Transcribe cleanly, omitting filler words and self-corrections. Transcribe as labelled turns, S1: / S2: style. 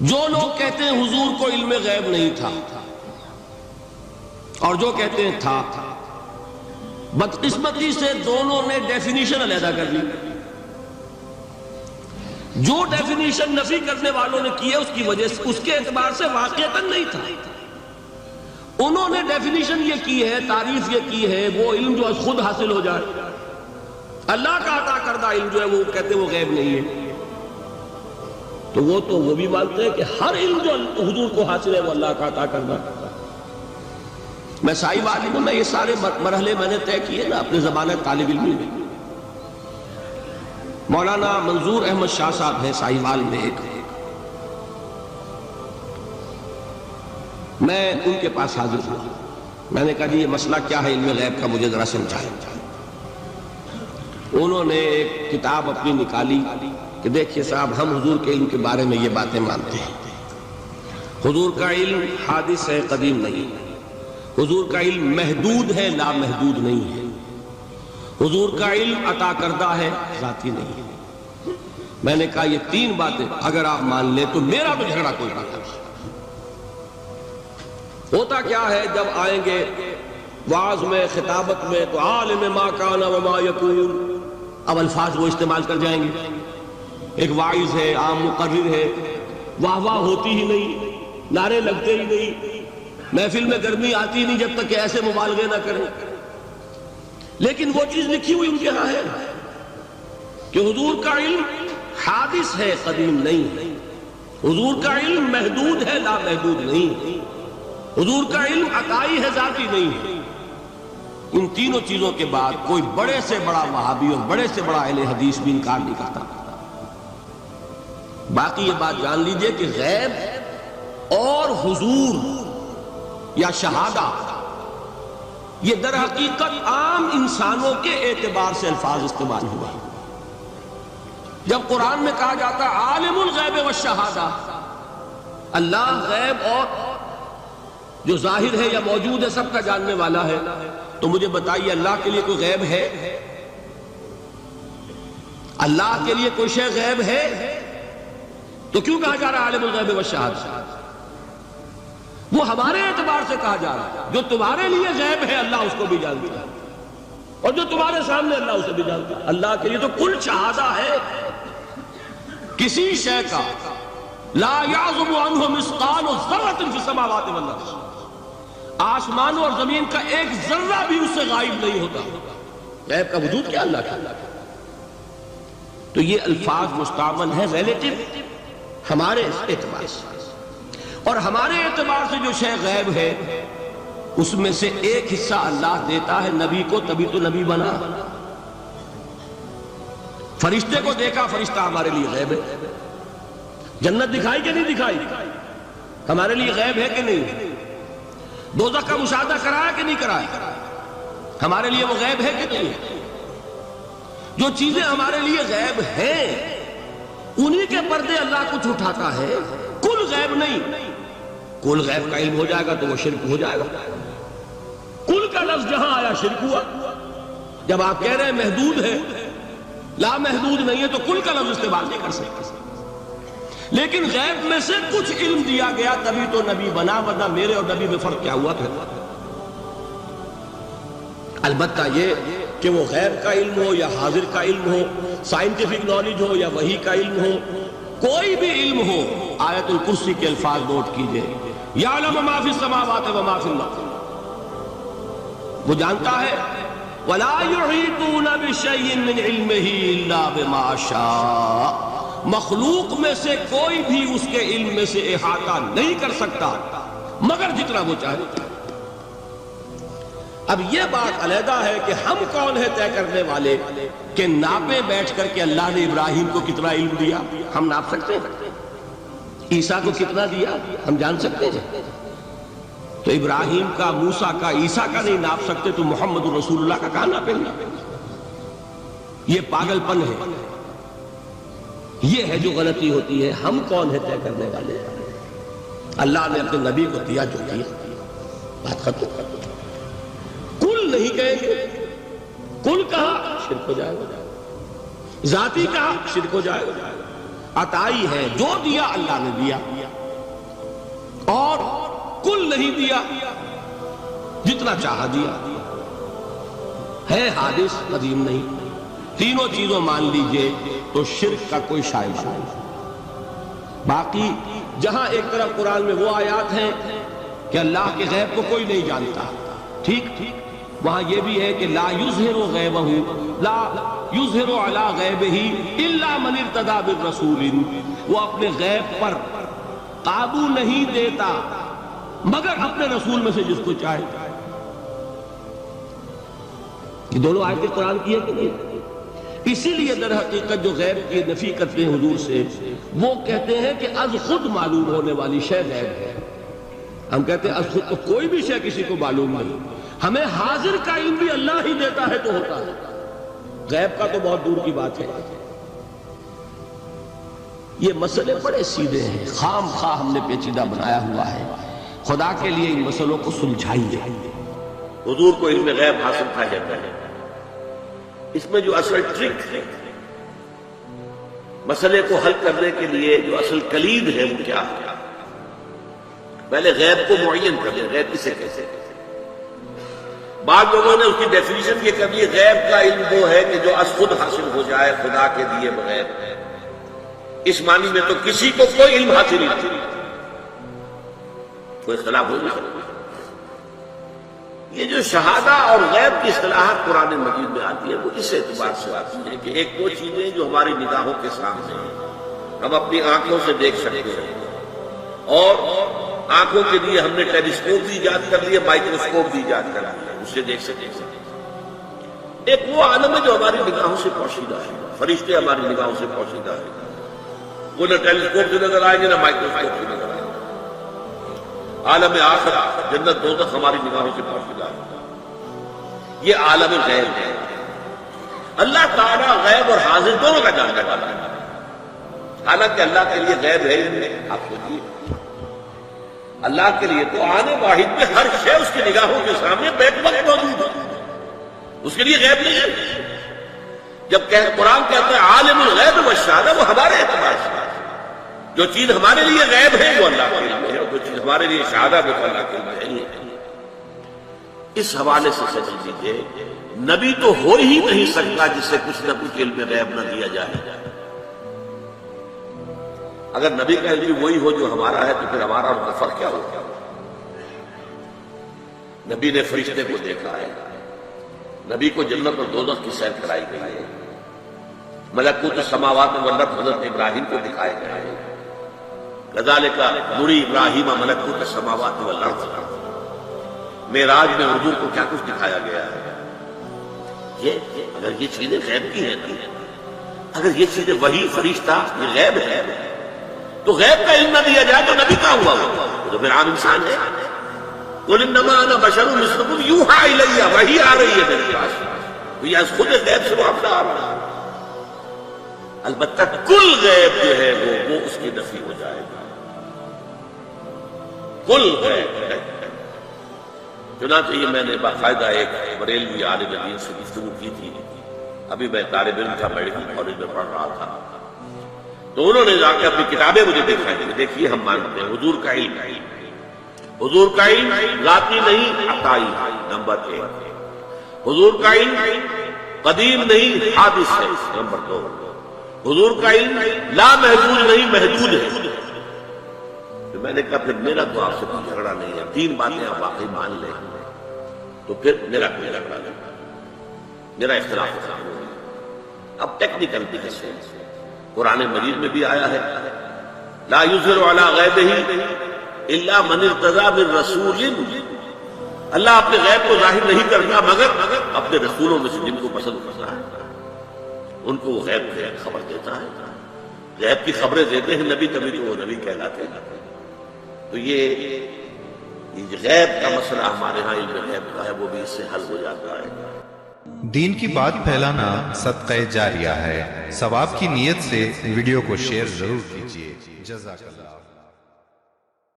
S1: جو لوگ کہتے ہیں حضور کو علم غیب نہیں تھا اور جو کہتے ہیں تھا، بدقسمتی سے دونوں نے ڈیفینیشن علیحدہ کر لی۔ جو ڈیفینیشن نفی کرنے والوں نے کی ہے اس کی وجہ سے، اس کے اعتبار سے واقعتاً نہیں تھا۔ انہوں نے ڈیفینیشن یہ کی ہے، تعریف یہ کی ہے، وہ علم جو خود حاصل ہو جائے۔ اللہ کا عطا کردہ علم جو ہے وہ کہتے ہیں وہ غیب نہیں ہے، تو وہ بھی مانتے ہیں کہ ہر علم جو حضور کو حاصل ہے وہ اللہ کا عطا کردہ۔ میں صاحب عالم ہوں، میں یہ سارے مرحلے میں نے طے کیے نا اپنے زمانہ طالب علمی میں۔ مولانا منظور احمد شاہ صاحب ہیں ساہیوال میں ایک، میں ان کے پاس حاضر ہوں۔ میں نے کہا جی یہ مسئلہ کیا ہے علم غیب کا، مجھے ذرا سمجھائیں۔ انہوں نے ایک کتاب اپنی نکالی کہ دیکھیے صاحب، ہم حضور کے علم کے بارے میں یہ باتیں مانتے ہیں۔ حضور کا علم حادث ہے، قدیم نہیں ہے۔ حضور کا علم محدود ہے، لامحدود نہیں ہے۔ حضور کا علم عطا کردہ ہے، ذاتی نہیں ہے۔ میں نے کہا یہ تین باتیں اگر آپ مان لیں تو میرا تو جھگڑا کوئی نہیں۔ ہوتا کیا ہے، جب آئیں گے وعظ میں، خطابت میں، تو عالم ما کان وما یکون، اب الفاظ وہ استعمال کر جائیں گے۔ ایک واعظ ہے، عام مقرر ہے، واہ واہ ہوتی ہی نہیں، نعرے لگتے ہی نہیں، محفل میں گرمی آتی نہیں جب تک کہ ایسے مبالغے نہ کریں۔ لیکن وہ چیز لکھی ہوئی ان کے ہاں ہے کہ حضور کا علم حادث ہے، قدیم نہیں ہے۔ حضور کا علم محدود ہے، لامحدود نہیں ہے۔ حضور کا علم عطائی ہے، ذاتی نہیں ہے۔ ان تینوں چیزوں کے بعد کوئی بڑے سے بڑا وہابی اور بڑے سے بڑا اہل حدیث بھی انکار نہیں کرتا۔ باقی یہ بات جان لیجئے کہ غیب اور حضور یا شہادہ یہ در حقیقت عام انسانوں کے اعتبار سے الفاظ استعمال ہوئے۔ جب قرآن میں کہا جاتا ہے عالم الغیب والشہادہ، اللہ غیب اور جو ظاہر ہے یا موجود ہے سب کا جاننے والا ہے، تو مجھے بتائیے اللہ کے لیے کوئی غیب ہے؟ اللہ کے لیے کوئی شے غیب ہے؟ تو کیوں کہا جا رہا ہے عالم الغیب والشہادہ؟ وہ ہمارے اعتبار سے کہا جا رہا ہے، جو تمہارے لیے غیب ہے اللہ اس کو بھی جانتا ہے، اور جو تمہارے سامنے اللہ اسے بھی جانتا ہے۔ اللہ کے لیے تو کل شہادہ ہے، کسی شے کا لا یعزب عنہ مثقال ذرۃ فی السماوات والارض، آسمانوں اور زمین کا ایک ذرہ بھی اس سے غائب نہیں ہوتا۔ غیب کا وجود کیا اللہ کا؟ تو یہ الفاظ مستعمل ہے ریلیٹو ہمارے اعتبار سے، اور ہمارے اعتبار سے جو شے غیب ہے اس میں سے ایک حصہ اللہ دیتا ہے نبی کو، تبھی تو نبی بنا۔ فرشتے کو دیکھا، فرشتہ ہمارے لیے غیب ہے۔ جنت دکھائی کہ نہیں دکھائی، ہمارے لیے غیب ہے کہ نہیں؟ دوزخ کا مشاہدہ کرایا کہ نہیں کرایا، ہمارے لیے وہ غیب ہے کہ نہیں؟ جو چیزیں ہمارے لیے غیب ہیں انہی کے پردے اللہ کچھ اٹھاتا ہے، کل غیب نہیں۔ کل غیب کا علم ہو جائے گا تو وہ شرک ہو جائے گا۔ کل کا لفظ جہاں آیا شرک ہوا۔ جب آپ کہہ رہے ہیں محدود ہے، لا محدود نہیں ہے، تو کل کا لفظ استعمال نہیں کر سکتے۔ لیکن غیب میں سے کچھ علم دیا گیا تبھی تو نبی بنا، ورنہ میرے اور نبی میں فرق کیا ہوا پھر؟ البتہ یہ کہ وہ غیب کا علم ہو یا حاضر کا علم ہو، سائنٹیفک نالج ہو یا وحی کا علم ہو، کوئی بھی علم ہو، آیت الکرسی کے الفاظ نوٹ کیجئے، یعلم ما فی السماوات وما فی الارض، وہ جانتا ہے ولا یحیطون بشیء من علمہ الا بما شاء، مخلوق میں سے کوئی بھی اس کے علم میں سے احاطہ نہیں کر سکتا مگر جتنا وہ چاہے۔ اب یہ بات علیحدہ ہے کہ ہم کون ہے طے کرنے والے کہ ناپے بیٹھ کر کے اللہ نے ابراہیم کو کتنا علم دیا؟ ہم ناپ سکتے ہیں؟ عیسیٰ کو کتنا دیا ہم جان سکتے ہیں؟ تو ابراہیم کا، موسیٰ کا، عیسیٰ کا نہیں ناپ سکتے تو محمد رسول اللہ کا کہاں ناپیں گے؟ یہ پاگل پن ہے، یہ ہے جو غلطی ہوتی ہے۔ ہم کون ہے طے کرنے والے؟ اللہ نے اپنے نبی کو دیا جو دیا، بات ختم۔ کل نہیں کہیں گے، کل کہا شرک ہو جائے گا، ذاتی کہا شرک ہو جائے گا۔ عطائی ہے، جو دیا اللہ نے دیا۔ اور کل نہیں دیا، جتنا چاہا دیا، ہے حادث قدیم نہیں، تینوں چیزوں مان لیجئے تو شرک کا کوئی شائبہ نہیں۔ باقی جہاں ایک طرف قرآن میں وہ آیات ہیں کہ اللہ کے غیب کو کوئی نہیں جانتا، ٹھیک، وہاں یہ بھی ہے کہ لا یظہر غیبہ، لا یظہر علی غیبہ الا من ارتضی بالرسول، وہ اپنے غیب پر قابو نہیں دیتا مگر اپنے رسول میں سے جس کو چاہے۔ یہ دونوں آیتیں قرآن کی ہے کہ نہیں؟ اسی لیے در حقیقت جو غیب کی نفی کرتے ہیں حضور سے، وہ کہتے ہیں کہ از خود معلوم ہونے والی شے غیب ہے۔ ہم کہتے ہیں از خود تو کوئی بھی شے کسی کو معلوم نہیں، ہمیں حاضر کا علم بھی اللہ ہی دیتا ہے تو ہوتا ہے، غیب کا تو بہت دور کی بات ہے۔ یہ مسئلے بڑے سیدھے ہیں، خام خواہ ہم نے پیچیدہ بنایا ہوا ہے، خدا کے لیے ان مسئلوں کو سلجھائیے۔
S2: حضور کو علم غیب حاصل تھا جاتا ہے، اس میں جو اصل ٹرک ہے، مسئلے کو حل کرنے کے لیے جو اصل کلید ہے وہ کیا ہے؟ پہلے غیب کو معین کر لیا، غیب کسے کیسے؟ بعض لوگوں نے اس کی ڈیفینیشن یہ کر لی، غیب کا علم وہ ہے کہ جو از خود حاصل ہو جائے خدا کے دیے بغیر۔ اس معنی میں تو کسی کو کوئی علم حاصل نہیں، کوئی اختلاف ہو نہیں سکتا۔ یہ جو شہادہ اور غیب کی اصطلاحات قرآن مجید میں آتی ہے وہ اس اعتبار سے آتی ہے کہ ایک وہ چیزیں جو ہماری نگاہوں کے سامنے ہیں، ہم اپنی آنکھوں سے دیکھ سکتے ہیں، اور آنکھوں کے لیے ہم نے ٹیلیسکوپ بھی ایجاد کر لیا، مائکروسکوپ بھی ایجاد کر لیا، اس سے دیکھ سکتے ہیں۔ ایک وہ عالم ہے جو ہماری نگاہوں سے پوشیدہ ہے، فرشتے ہماری نگاہوں سے پوشیدہ ہے، وہ نہ ٹیلیسکوپ سے نظر آئیں گے نہ مائکروسکوپ سے نظر آئیں گے۔ عالم آخر جنت دوزخ ہماری نگاہوں سے پوشیدہ ہے، یہ عالم غیب ہے۔ اللہ تعالیٰ غیب اور حاضر دونوں کا جاننے والا ہے، حالانکہ اللہ کے لیے غیب ہے ہی نہیں۔ آپ سوچیے، اللہ کے لیے تو آنے واحد میں ہر شے اس کی نگاہوں کے سامنے بیک وقت موجود ہے، اس کے لیے غیب نہیں ہے۔ جب قرآن کہتا ہے عالم الغیب والشہادہ، وہ ہمارے اعتبار سے جو چیز ہمارے لیے غیب ہے وہ اللہ کے علم ہے، اور جو چیز ہمارے لیے شہادت ہے وہ اللہ کے علم ہے۔ اس حوالے سے سمجھ لیجیے، نبی تو ہو ہی نہیں سکتا جس سے کچھ نہ کچھ علم غیب نہ دیا جائے۔ اگر نبی کا علم وہی ہو جو ہمارا ہے تو پھر ہمارا اور کا فرق کیا ہوگا؟ نبی نے فرشتے کو دیکھا ہے، نبی کو جنت اور دوزخ کی سیر کرائی گئی ہے، ملکوت السماوات والارض حضرت ابراہیم کو دکھائے گئے ہیں، کذالک نری ابراہیم ملکوت السماوات والارض۔ معراج میں حضور کو کیا کچھ دکھایا گیا ہے؟ اگر یہ چیزیں غیب کی ہیں، اگر یہ چیزیں وہی فرشتہ یہ غیب ہے تو غیب کا علم نہ دیا جائے تو نبی کا ہوا وہ تو پھر عام انسان ہے۔ قل انما انا بشر مثلکم یوحی الی، وحی آ رہی ہے میرے پاس، یہ از خود غیب سے معاملہ آ رہا ہے۔ البتہ کل غیب جو ہے وہ اس کی نفی ہو جائے گا، کل غیب۔ چنانچہ یہ میں نے باقاعدہ ایک بریلوی عالم دین سے گفتگو کی تھی، ابھی میں طالب علم تھا، میڈیکل کالج میں پڑھ رہا تھا، تو انہوں نے جا کے اپنی کتابیں مجھے دکھائی کہ دیکھیے ہم مانتے ہیں حضور کا علم، حضور کا علم ذاتی نہیں عطائی، نمبر 1۔ حضور کا علم قدیم نہیں حادث ہے، نمبر 2۔ حضور کا علم لا محدود نہیں محدود ہے۔ تو میں نے کہا پھر میرا تو آپ سے کوئی جھگڑا نہیں ہے، 3 باتیں آپ واقعی مان لیں تو پھر میرا کوئی جھگڑا نہیں، میرا اختلاف ہوتا ہے۔ اب ٹیکنیکل بھی ہے، قرآن مجید میں بھی آیا ہے لا یظہر علی غیبہ الا من ارتضی بالرسول، اللہ اپنے غیب کو ظاہر نہیں کرتا مگر اپنے رسولوں میں سے جن کو پسند کرتا ہے ان کو وہ غیب کی خبر دیتا ہے۔ غیب کی خبریں دیتے ہیں نبی، تبھی تو وہ نبی کہلاتے ہیں۔ تو یہ غیب کا مسئلہ ہمارے ہاں علم غیب کا ہے، وہ بھی اس سے حل ہو جاتا ہے۔
S3: دین کی بات پھیلانا صدقہ جاریہ ہے، ثواب کی نیت سے ویڈیو کو شیئر ضرور کیجیے۔ جزاک اللہ۔